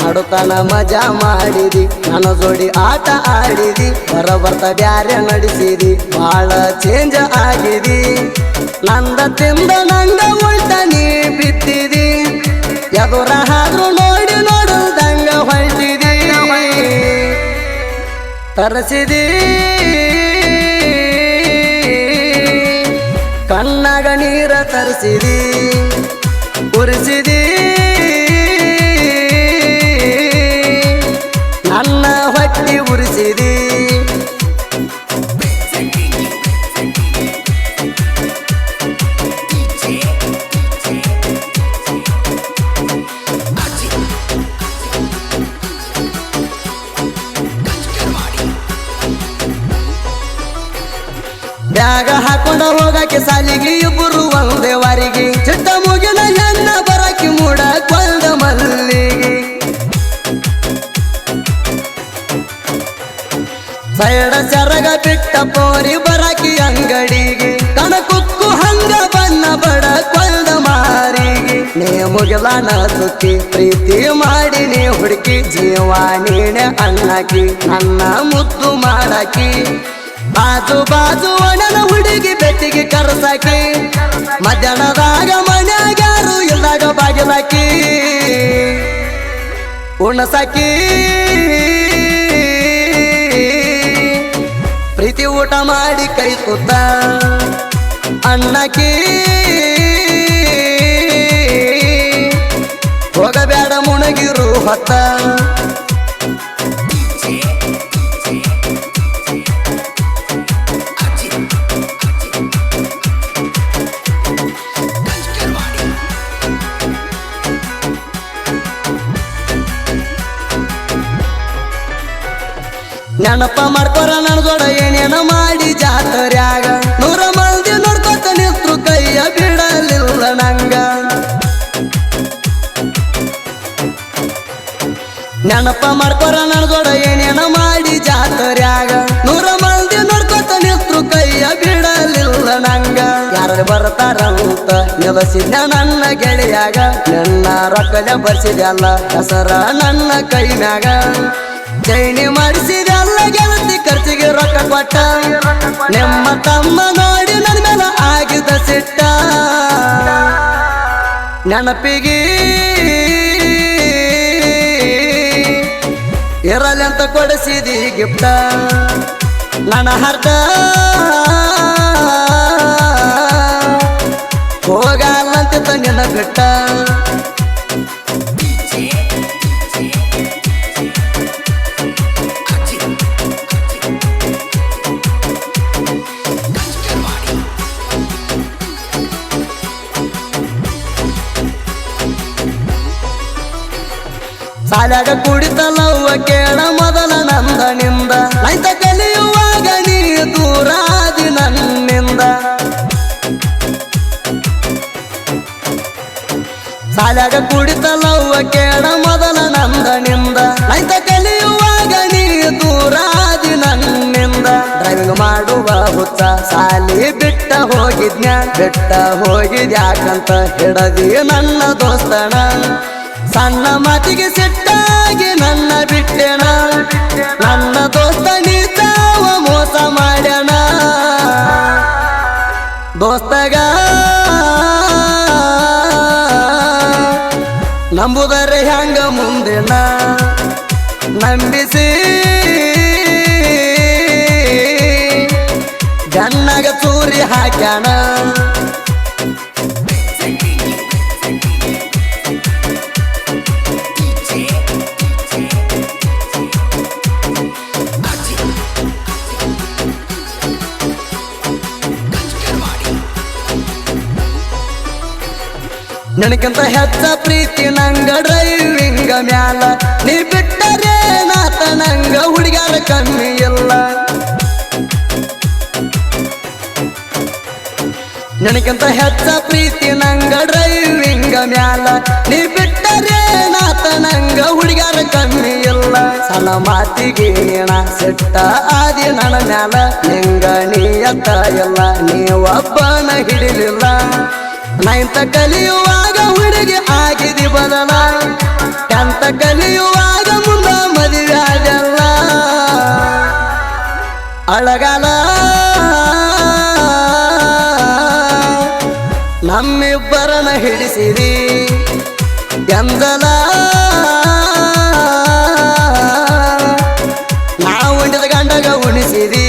ಆಡುತ್ತಾನ ಮಜಾ ಮಾಡಿದಿ ನನ್ನ ಜೋಡಿ ಆಟ ಆಡಿದಿ ಬರ್ತ ಬ್ಯಾರೆ ನಡೆಸಿದಿ ಬಾಳ ಚೇಂಜ್ ಆಗಿದಿ ನಂದ ತಿಂದ ನಂಗ ಉಲ್ಟ ನೀ ಬಿತ್ತಿದಿ ಎದುರ ಹಾದ್ರು ನೋಡಿ ನೋಡುದಂಗ ಹೊಳ್ತಿದಿ ತರಸಿದಿ ಕಣ್ಣಾಗ ನೀರ ತರಿಸಿದಿ ಉರಿಸಿದಿ ನನ್ನ ಹೊಟ್ಟಿ ಉರಿಸಿದಿ ಬ್ಯಾಗ ಹಾಕೊಂಡ ಹೋಗಕ್ಕೆ ಸಾಲಿಗೆ ಇಬ್ಬರು ಒಂದೇ ವಾರಿಗೆ ಚಿಟ್ಟ ಮುಗಿನ ಹೆಣ್ಣ ಬರಕ್ಕೆ ಮೂಡ ಕೊಂಡ ಮಲ್ಲಿಗೆ ಸೈಡ ಸರಗ ಬಿಟ್ಟ ಪೋರಿ ಬರಕಿ ಅಂಗಡಿಗೆ ಕಣಕುಕ್ಕು ಹಂಗ ಬಣ್ಣ ಬಡ ಕೊಂಡ ಮಾರಿಗೆ ನೀ ಮುಗಿಲಾನ ಸುತ್ತಿ ಪ್ರೀತಿ ಮಾಡಿ ನೀ ಹುಡುಕಿ ಜೀವ ನೀನೆ ಅನ್ನಕಿ ನನ್ನ ಮುದ್ದು ಮಾಡಕಿ ಬಾಜು ಬಾಜು ಒಣನ ಹುಡುಗಿ ಬೆಟ್ಟಿಗೆ ಕರ್ಸಾಕಿ ಮಧ್ಯಾಹ್ನದಾಗ ಮನ್ಯಾಗ್ಯಾರು ಇಲ್ದಾಗ ಬಾಗಿಲಾಕಿ ಉಣಸಾಕಿ ಪ್ರೀತಿ ಊಟ ಮಾಡಿ ಕೈ ತುತ್ತ ಅನ್ನಕಿ ಹೋಗಬೇಡ ಮುಣಗಿರು ಹೊತ್ತ ನೆನಪ ಮಾಡ್ಕೊರ ನನ್ನ ಜೋಡ ಏನೇನ ಮಾಡಿ ಜಾತರ್ಯಾಗ 100 ಮಂದಿ ನೋಡ್ಕೊತ ನಿಂತ್ರು ಕೈಯ ಬಿಡಲಿಲ್ಲ ನಂಗ ನೆನಪ ಮಾಡ್ಕೊರ ನನ್ನ ಜೋಡ ಏನೇನ ಮಾಡಿ ಜಾತರ್ಯಾಗ 100 ಮಂದಿ ನೋಡ್ಕೊತ ನಿಂತ್ರು ಕೈಯ ಬಿಡಲಿಲ್ಲ ನಂಗ ಯಾರು ಬರ್ತಾರಂತ ನಿಲಸಿದ್ನ ನನ್ನ ಗೆಳೆಯಾಗ ನನ್ನ ರೊಕ್ಕಲೆ ಬರ್ಸಿದ್ಯಲ್ಲ ಹೆಸರ ನನ್ನ ಕೈ ಮ್ಯಾಗ ಚೈನಿ ಮಾಡಿಸಿದೆಲ್ಲ ಗೆಳತಿ ಖರ್ಚಿಗೆ ರೊಕ್ಕ ಕೊಟ್ಟ ನಿಮ್ಮ ತಮ್ಮ ನೋಡಿ ನನ್ನ ಮೇಲೆ ಆಗಿದ್ದ ಸಿಟ್ಟ ನೆನಪಿಗೆ ಇರಲಿ ಅಂತ ಕೊಡಿಸಿದಿ ಗಿಫ್ಟ ನನ್ನ ಹರ್ಟ ಹೋಗಲ್ಲಂತಿತ್ತ ನಿನ್ನ ಬಿಟ್ಟ ಸಾಲಾಗ ಕುಡಿತಲವ್ವ ಕೇಳ ಮೊದಲ ನಂದನಿಂದ ಲೈತ ಕಲಿಯುವಾಗ ನೀ ದೂರಾದಿ ನನ್ನಿಂದ ಸಾಲಾಗ ಕುಡಿತಲವ್ವ ಕೇಳ ಮೊದಲ ನಂದನಿಂದ ಲೈತ ಕಲಿಯುವಾಗ ನೀ ದೂರಾದಿ ನನ್ನಿಂದ ಡ್ರೈವಿಂಗ್ ಮಾಡುವ ಹುಚ್ಚ ಸಾಲಿ ಬಿಟ್ಟ ಹೋಗಿದ್ಯಾಕಂತ ಹಿಡದಿ ನನ್ನ ದೋಸ್ತನ ಸಣ್ಣ ಮಾತಿಗೆ ಸಿಟ್ಟಾಗಿ ನನ್ನ ಬಿಟ್ಟೆನ ನನ್ನ ದೋಸ್ತ ನೀತಾವ ಮೋಸ ಮಾಡ್ಯಾನ ದೋಸ್ತಗ ನಂಬುದರೆ ಹ್ಯಾಂಗ ಮುಂದಿನ ನಂಬಿಸಿ ಗಣ್ಣಗ ಚೂರಿ ಹಾಕ್ಯಾನ ನನಗಿಂತ ಹೆಚ್ಚ ಪ್ರೀತಿ ನಂಗ ಡ್ರೈವಿಂಗ ಮ್ಯಾಲ ನೀ ಬಿಟ್ಟರೆ ನಾತ ನಂಗ ಹುಡುಗ್ಯಾರ ಕಮ್ಮಿ ಇಲ್ಲ ನನಗಿಂತ ಹೆಚ್ಚ ಪ್ರೀತಿ ನಂಗ ಡ್ರೈವಿಂಗ ಮ್ಯಾಲ ನೀ ಬಿಟ್ಟರೆ ನಾತ ನಂಗ ಹುಡುಗ್ಯಾರ ಕಮ್ಮಿ ಇಲ್ಲ ಸಣ್ಣ ಮಾತಿಗೆ ನೀಣ ಸಿಟ್ಟ ಆದಿ ನನ್ನ ಮ್ಯಾಲ ನಿಂಗ ನೀಯತ್ತ ಇಲ್ಲ ನೀವೊಬ್ಬನ ಹಿಡಿಲಿಲ್ಲ ನೈಂತ ಕಲಿಯುವಾಗ ಹುಡುಗಿ ಆಗಿದಿ ಬದಲ 10th ಕಲಿಯುವಾಗ ಮುಂದ ಮದುವೆ ಆಗಲ್ಲ ಅಳಗಾಲ ನಮ್ಮಿಬ್ಬರನ ಹಿಡಿಸಿರಿ ಗಂಧಲ ನಾವು ಉಂಡಿದ ಗಂಡಗ ಉಣಿಸಿರಿ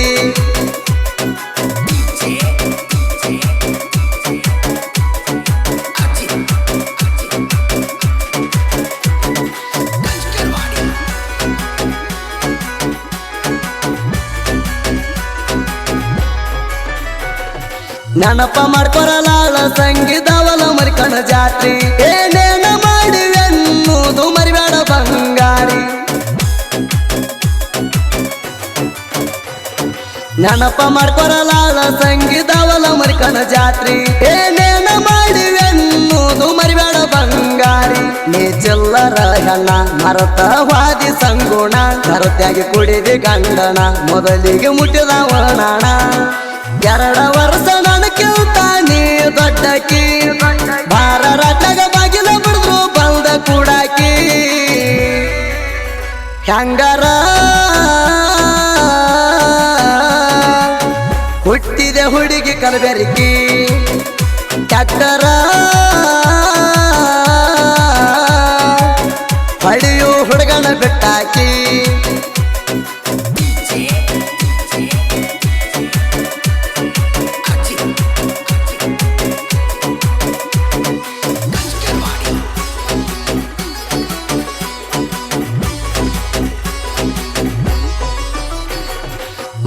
ನೆನಪ ಮಾಡ್ಕೊರಲಾಳ ಸಂಗೀತವಲ ಮರಿಕಣ ಜಾತ್ರಿ ಏನೇನ ಮಾಡಿವೆನ್ನುವುದು ಮರಿಬೇಡ ಬಂಗಾರಿ ನೆನಪ ಮಾಡ್ಕೊರಲಾಳ ಸಂಗೀತವಲ ಮರಿಕಣ ಜಾತ್ರಿ ಏನೇನ ಮಾಡಿವೆನ್ನುವುದು ಮರಿಬೇಡ ಬಂಗಾರಿ ನೀ ಚಿಲ್ಲರ ಹೆಣ್ಣ ಮರತ ವಾದಿ ಸಂಗುಣ ಕರತ್ಯಾಗಿ ಕುಡಿದಿ ಗಂಡನ ಮೊದಲಿಗೆ ಮುಟ್ಟಿದವನಾಣ 2 ವರ್ಷ ನನಕ್ಕಿಂತ ನೀ ದೊಡ್ಡಕಿ ಭಾರ ರಾಟ್ನಾಗ ಬಾಗಿಲ ಬಿಡಿದ್ರು ಬಂದ ಕೂಡಾಕಿ ಹೆಂಗಾರ ಹುಟ್ಟಿದೆ ಹುಡುಗಿ ಕಲಬೆರಕಿ ಟ್ಯಾಕ್ಟರ ಹಳಿಯು ಹುಡುಗನ ಬಿಟ್ಟಾಕಿ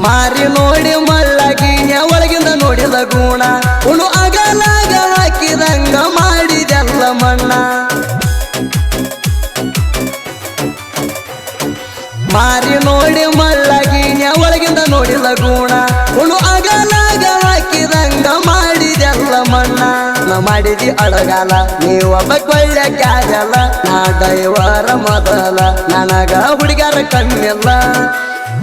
ಮಾರಿ ನೋಡಿ ಮಳ್ಳಗಿನ ಒಳಗಿಂದ ನೋಡಿದ ಗುಣ ಉಣು ಅಗಲಾಗ ಹಾಕಿದಂಗ ಮಾಡಿದೆಲ್ಲ ಮಣ್ಣ ಮಾರಿ ನೋಡಿ ಮಳ್ಳಗಿನ ಒಳಗಿಂದ ನೋಡಿದ ಗುಣ ಉಣು ಅಗಲಾಗ ಹಾಕಿದಂಗ ಮಾಡಿದೆಲ್ಲ ಮಣ್ಣ ನಾ ಮಾಡಿದಿ ಅಳಗಾಲ ನೀವೊಬ್ಬ ಕೊಳ್ಳಕ್ಕಾಗಲ್ಲ ನಾ ದೈವರ ಮೊದಲ ನನಗ ಹುಡುಗಾರ ಕಮ್ಮಿಲ್ಲ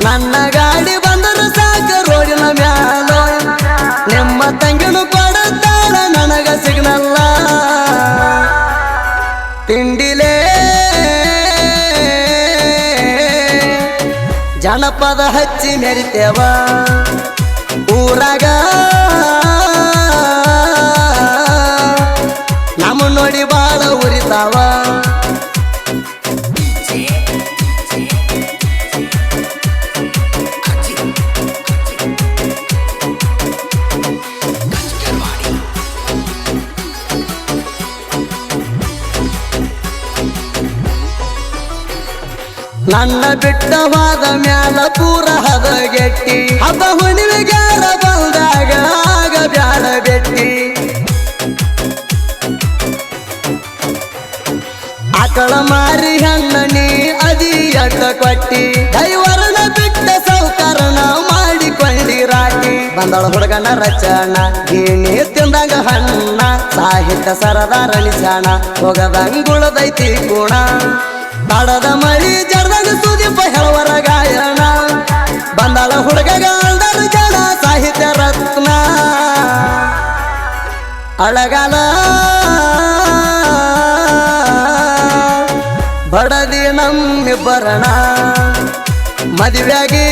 ನನ್ನ ಗಾಡಿ ಬಂದರು ಸಾಕ ರೋಡಿನ ಮ್ಯಾಲ ನಿಮ್ಮ ತಂಗಿನು ಕೊಡುತ್ತಾಳ ನನಗ ಸಿಗ್ನಲ್ಲ ತಿಂಡಿಲೇ ಜನಪದ ಹಚ್ಚಿ ಮೆರಿತೇವ ಊರಾಗ ನಮ್ಮ ನೋಡಿ ಬಾಳ ಉರಿತಾವ ನನ್ನ ಬಿಟ್ಟವಾದ ಮ್ಯಾಲ ಪೂರ ಹದಗೆಟ್ಟಿ ಹಬ್ಬ ಹುಣ್ಣಿಮೆಗಾರ ಬಂದಾಗ ಆಗ ಬ್ಯಾಡ ಬೆಟ್ಟಿ ಆಕಳ ಮಾರಿ ಹಣ್ಣ ನೀ ಅದಿಯಟ ಕೊಟ್ಟಿ ದೈವರನ ಬಿಟ್ಟ ಸೌಕರನ ಮಾಡಿಕೊಂಡಿ ರಾಟಿ ಬಂದಳ ಹುಡುಗನ ರಚನ ಗೀಣಿ ತಿಂದಾಗ ಹಣ್ಣ ಸಾಹಿತ್ಯ ಸರದಾರ ನಿಶಾಣ ಹೋಗದಂಗುಳದೈತಿ ಗುಣ ಬಾಡದ ಮಳಿ ಜರ್ದಾಗ ಸುದೀಪ ಹೇಳುವರ ಗಾಯನ ಬಂದಾಳ ಹುಡುಗಗ ಅಂದರ ಜನ ಸಾಹಿತ್ಯ ರತ್ನ ಅಳಗಾಲ ಬಡದಿ ನಮ್ಮಿಬ್ಬರಣ ಮದುವೆಯಾಗಿ